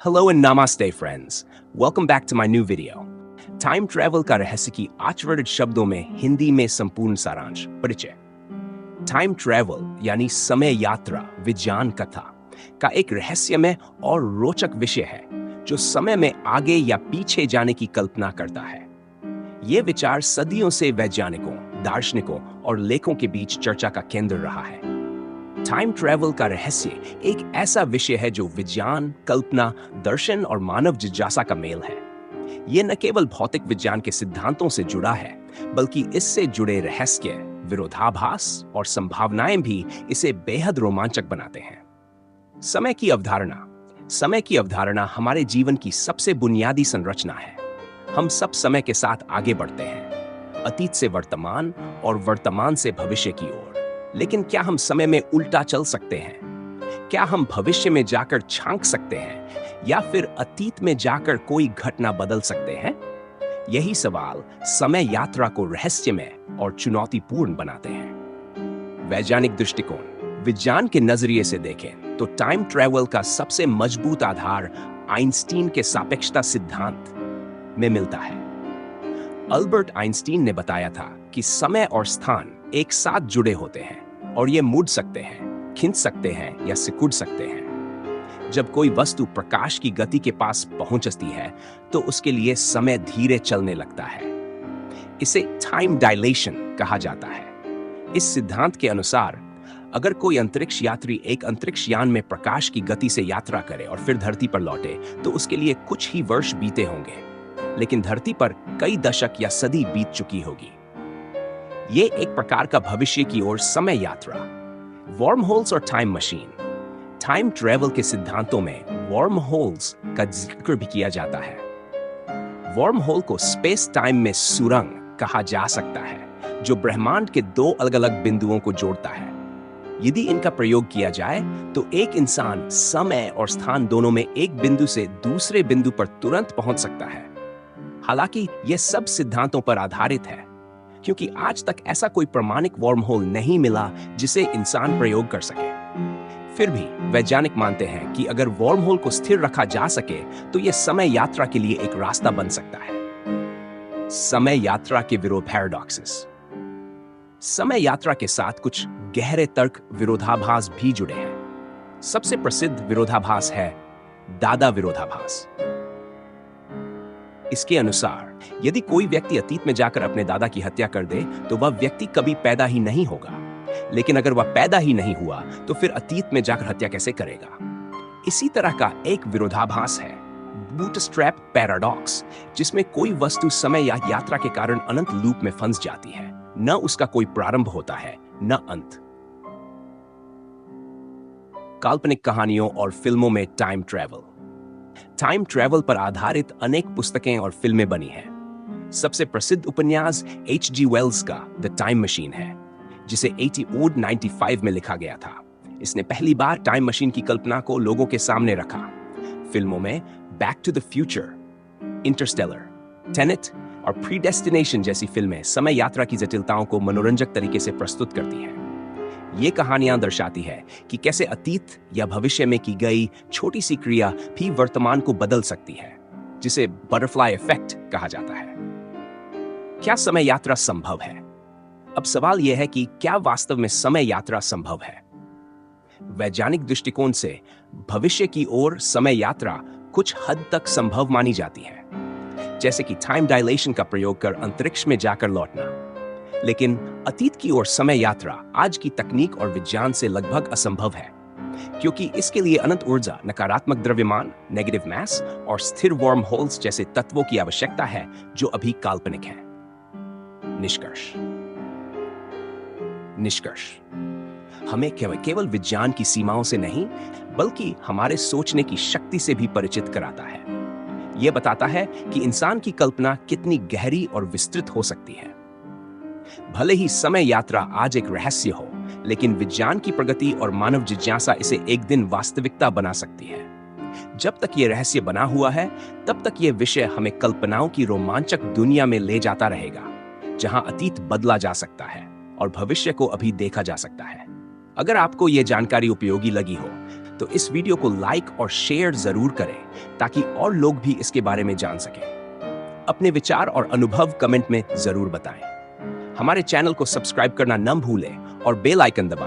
Hello and namaste friends. Welcome back to my new video. Time travel का रहस्य की आचरणित शब्दों में हिंदी में संपूर्ण सारांश परिचय। टाइम ट्रैवल यानी समय यात्रा विज्ञान कथा का एक रहस्यमय और रोचक विषय है जो समय में आगे या पीछे जाने की कल्पना करता है। यह विचार सदियों से वैज्ञानिकों, दार्शनिकों और लेखकों के बीच चर्चा का केंद्र रहा है। टाइम ट्रैवल का रहस्य एक ऐसा विषय है जो विज्ञान, कल्पना, दर्शन और मानव जिज्ञासा का मेल है। यह न केवल भौतिक विज्ञान के सिद्धांतों से जुड़ा है, बल्कि इससे जुड़े रहस्य, विरोधाभास और संभावनाएं भी इसे बेहद रोमांचक बनाते हैं। समय की अवधारणा हमारे जीवन की सबसे बुनियादी संरचना है। हम सब समय के साथ आगे बढ़ते हैं, अतीत से वर्तमान और वर्तमान से भविष्य की ओर। लेकिन क्या हम समय में उल्टा चल सकते हैं? क्या हम भविष्य में जाकर झांक सकते हैं या फिर अतीत में जाकर कोई घटना बदल सकते हैं? यही सवाल समय यात्रा को रहस्यमय और चुनौतीपूर्ण बनाते हैं। वैज्ञानिक दृष्टिकोण, विज्ञान के नजरिए से देखें तो टाइम ट्रैवल का सबसे मजबूत आधार आइंस्टीन के सापेक्षता सिद्धांत में मिलता है। अल्बर्ट आइंस्टीन ने बताया था कि समय और स्थान एक साथ जुड़े होते हैं और ये मुड़ सकते हैं, खिंच सकते हैं या सिकुड़ सकते हैं। जब कोई वस्तु प्रकाश की गति के पास पहुंचती है तो उसके लिए समय धीरे चलने लगता है। इसे टाइम डायलेशन कहा जाता है। इस सिद्धांत के अनुसार अगर कोई अंतरिक्ष यात्री एक अंतरिक्ष यान में प्रकाश की गति से यात्रा करे और फिर धरती पर लौटे तो उसके लिए कुछ ही वर्ष बीते होंगे, लेकिन धरती पर कई दशक या सदी बीत चुकी होगी। ये एक प्रकार का भविष्य की ओर समय यात्रा। वॉर्म होल्स और टाइम मशीन। टाइम ट्रैवल के सिद्धांतों में वॉर्म होल्स का जिक्र भी किया जाता है। वॉर्म होल को स्पेस टाइम में सुरंग कहा जा सकता है जो ब्रह्मांड के दो अलग अलग बिंदुओं को जोड़ता है। यदि इनका प्रयोग किया जाए तो एक इंसान समय और स्थान दोनों में एक बिंदु से दूसरे बिंदु पर तुरंत पहुंच सकता है। हालांकि यह सब सिद्धांतों पर आधारित है, क्योंकि आज तक ऐसा कोई प्रमाणिक वॉर्म होल नहीं मिला जिसे इंसान प्रयोग कर सके। फिर भी वैज्ञानिक मानते हैं कि अगर वॉर्म होल को स्थिर रखा जा सके तो यह समय यात्रा के लिए एक रास्ता बन सकता है। समय यात्रा के विरोध पैराडॉक्सेस। समय यात्रा के साथ कुछ गहरे तर्क विरोधाभास भी जुड़े हैं। सबसे प्रसिद्ध विरोधाभास है दादा विरोधाभास। इसके अनुसार यदि कोई व्यक्ति अतीत में जाकर अपने दादा की हत्या कर दे तो वह व्यक्ति कभी पैदा ही नहीं होगा, लेकिन अगर वह पैदा ही नहीं हुआ तो फिर अतीत में जाकर हत्या कैसे करेगा? इसी तरह का एक विरोधाभास है बूटस्ट्रैप पैराडॉक्स, जिसमें कोई वस्तु समय या यात्रा के कारण अनंत लूप में फंस जाती है। न उसका कोई प्रारंभ होता है न अंत। काल्पनिक कहानियों और फिल्मों में टाइम ट्रैवल। टाइम ट्रैवल पर आधारित अनेक पुस्तकें और फिल्में बनी हैं। सबसे प्रसिद्ध उपन्यास H.G. वेल्स का द टाइम मशीन है, जिसे 1895 में लिखा गया था। इसने पहली बार टाइम मशीन की कल्पना को लोगों के सामने रखा। फिल्मों में Back to the Future, Interstellar, Tenet और प्रीडेस्टिनेशन जैसी फिल्में समय यात्रा की जटिलताओं को मनोरंजक तरीके से प्रस्तुत करती हैं। ये कहानियां दर्शाती है कि कैसे अतीत या भविष्य में की गई छोटी सी क्रिया भी वर्तमान को बदल सकती है, जिसे बटरफ्लाई इफेक्ट कहा जाता है। क्या समय यात्रा संभव है? अब सवाल यह है कि क्या वास्तव में समय यात्रा संभव है? वैज्ञानिक दृष्टिकोण से भविष्य की ओर समय यात्रा कुछ हद तक संभव मानी जाती है, जैसे कि टाइम डायलेशन का प्रयोग कर अंतरिक्ष में जाकर लौटना। लेकिन अतीत की ओर समय यात्रा आज की तकनीक और विज्ञान से लगभग असंभव है, क्योंकि इसके लिए अनंत ऊर्जा, नकारात्मक द्रव्यमान, नेगेटिव मास और स्थिर वॉर्म होल्स जैसे तत्वों की आवश्यकता है जो अभी काल्पनिक हैं। निष्कर्ष हमें केवल विज्ञान की सीमाओं से नहीं, बल्कि हमारे सोचने की शक्ति से भी परिचित कराता है। यह बताता है कि इंसान की कल्पना कितनी गहरी और विस्तृत हो सकती है। भले ही समय यात्रा आज एक रहस्य हो, लेकिन विज्ञान की प्रगति और मानव जिज्ञासा इसे एक दिन वास्तविकता बना सकती है। जब तक ये रहस्य बना हुआ है, तब तक ये विषय हमें कल्पनाओं की रोमांचक दुनिया में ले जाता रहेगा, जहां अतीत बदला जा सकता है और भविष्य को अभी देखा जा सकता है। अगर आपको ये जानकारी उपयोगी लगी हो तो इस वीडियो को लाइक और शेयर जरूर करें ताकि और लोग भी इसके बारे में जान सकें। अपने विचार और अनुभव कमेंट में जरूर बताएं। हमारे चैनल को सब्सक्राइब करना न भूलें और बेल आइकन दबाएं